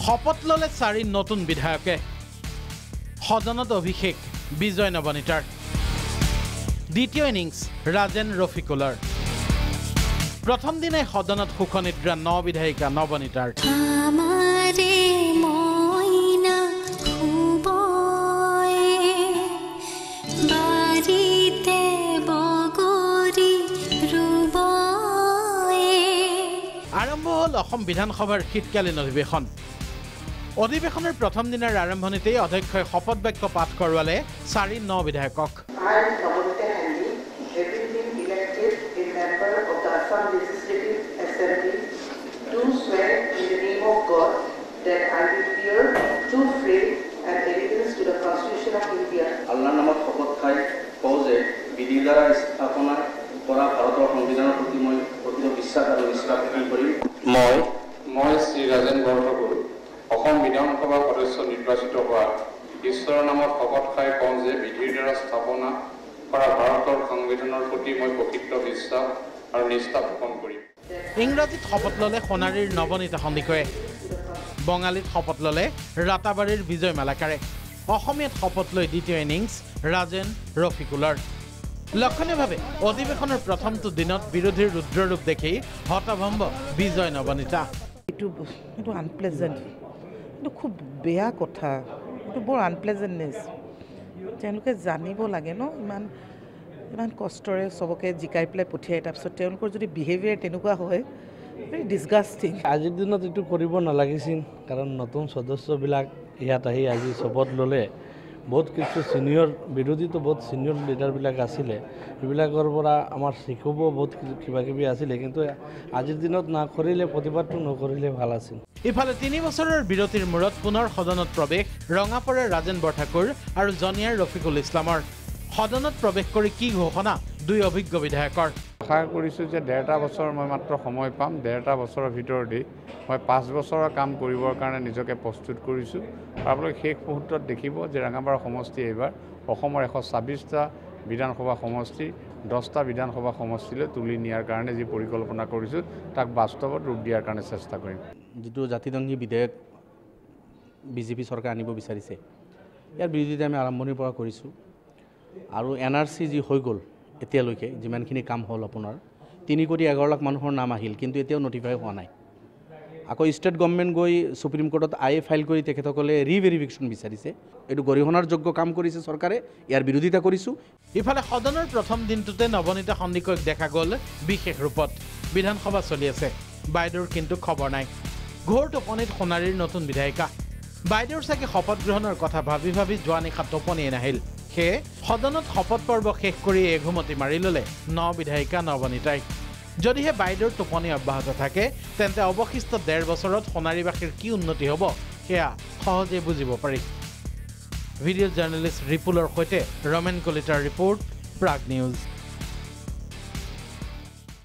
শপত ললে 4 নতুন বিধায়কে সদনত অভিষেক বিজয় নবনীতাৰ দ্বিতীয় ইনিংস ৰাজেন ৰফিকুলৰ প্ৰথম দিনাই সদনত সুখনিদ্ৰা 9 বিধায়িকা নবনীতাৰ আৰম্ভ হল অসম বিধানসভাৰ শীতকালীন অধিৱেশনৰ প্ৰথম দিনৰ আৰম্ভণিতেই অধ্যক্ষই শপত বাক্য পাঠ কৰোৱালে 4 বিধায়কক আল্লাহৰ নামত শপত খাই কওঁ যে বিধি দ্বাৰা স্থাপনা কৰা ভাৰতৰ সংবিধানৰ প্ৰতি মই অতীত বিশ্বাস আৰু নিষ্ঠা প্ৰকাশ কৰিম। মই শ্ৰী ৰাজেন বৰঠাকুৰ অসম বিধানসভা সদস্য নিৰ্বাচিত হোৱা ঈশ্বৰৰ নামত শপত খাই কওঁ যে বিধিৰ দ্বাৰা স্থাপনা কৰা ভাৰতৰ সংবিধানৰ প্ৰতি মই প্ৰকৃত বিশ্বাস আৰু নিষ্ঠা পোষণ কৰিম। ইংৰাজীত শপত ললে সোণাৰীৰ নবনীতা সন্দিকৈয়ে বঙালীত শপত ললে ৰাতাবাৰীৰ বিজয় মালাকাৰে অসমীয়াত শপত লৈ দ্বিতীয় ইনিংস ৰাজেন ৰফিকুলৰ লক্ষণীয়ভাৱে অধিৱেশনৰ প্ৰথমটো দিনত বিৰোধীৰ ৰুদ্ৰৰূপ দেখি হতভম্ব বিজয় নবনীতা এইটো আনপ্লেজেণ্ট এইটো খুব বেয়া কথা এইটো বৰ আনপ্লেজেণ্টনেছ তেওঁলোকে জানিব লাগে ন ইমান কষ্টৰে চবকে জিকাই পেলাই পঠিয়াই তাৰপিছত তেওঁলোকৰ যদি বিহেভিয়াৰ তেনেকুৱা হয় ভেৰি ডিছগাষ্টিং আজিৰ দিনত এইটো কৰিব নালাগিছিল কাৰণ নতুন সদস্যবিলাক ইয়াত আহি আজি শপত ল'লে বহুত কিছু সিনিয়ৰ বিৰোধীটো বহুত সিনিয়ৰ লিডাৰবিলাক আছিলে এইবিলাকৰ পৰা আমাৰ শিকিব বহুত কিবা কিবি আছিলে কিন্তু আজিৰ দিনত নকৰিলে প্ৰতিবাদটো নকৰিলে ভাল আছিল। ইফালে 3 বছৰৰ বিৰতিৰ মূৰত পুনৰ সদনত প্ৰৱেশ ৰঙাপাৰাৰ ৰাজেন বৰঠাকুৰ আৰু জনিয়াৰ ৰফিকুল ইছলামৰ সদনত প্ৰৱেশ কৰি কি ঘোষণা 2 অভিজ্ঞ বিধায়কৰ আশা কৰিছোঁ যে 1.5 বছৰ মই মাত্ৰ সময় পাম 1.5 বছৰৰ ভিতৰতেই মই 5 বছৰৰ কাম কৰিবৰ কাৰণে নিজকে প্ৰস্তুত কৰিছোঁ। আপোনালোকে শেষ মুহূৰ্তত দেখিব যে ৰঙাপাৰা সমষ্টি এইবাৰ অসমৰ 126টা বিধানসভা সমষ্টি 10টা বিধানসভা সমষ্টিলৈ তুলি নিয়াৰ কাৰণে যি পৰিকল্পনা কৰিছোঁ তাক বাস্তৱত ৰূপ দিয়াৰ কাৰণে চেষ্টা কৰিম। যিটো জাতিদংগী বিধেয়ক বিজেপি চৰকাৰ আনিব বিচাৰিছে ইয়াৰ বিৰোধিতা আমি আৰম্ভণিৰ পৰা কৰিছোঁ আৰু NRC যি হৈ গ'ল এতিয়ালৈকে যিমানখিনি কাম হ'ল আপোনাৰ 3 কোটি 11 লাখ মানুহৰ নাম আহিল কিন্তু এতিয়াও নটিফাই হোৱা নাই। আকৌ ষ্টেট গভৰ্ণমেণ্ট গৈ সুপ্ৰিম কোৰ্টত IA ফাইল কৰি তেখেতসকলে ৰিভেৰিফিকেশ্যন বিচাৰিছে এইটো গৰিহণাৰ যোগ্য কাম কৰিছে চৰকাৰে ইয়াৰ বিৰোধিতা কৰিছোঁ। ইফালে সদনৰ প্ৰথম দিনটোতে নবনীতা সন্দিকৈক দেখা গ'ল বিশেষ ৰূপত বিধানসভা চলি আছে বাইদেউৰ কিন্তু খবৰ নাই ঘোৰ টোপনিত সোণাৰীৰ নতুন বিধায়িকা বাইদেউৰ চাগে শপত গ্ৰহণৰ কথা ভাবি যোৱা নিশা টোপনিয়ে নাহিল সেয়ে সদনত শপত পৰ্ব শেষ কৰি এঘুমতি মাৰি ল'লে 9 বিধায়িকা নবনীতাই যদিহে বাইদেউৰ টোপনি অব্যাহত থাকে তেন্তে অৱশিষ্ট 1.5 বছৰত সোণাৰীবাসীৰ কি উন্নতি হ'ব সেয়া সহজে বুজিব পাৰি। ভিডিঅ' জাৰ্নেলিষ্ট ৰিপুলৰ সৈতে ৰমেন কলিতাৰ ৰিপৰ্ট প্ৰাগ নিউজ।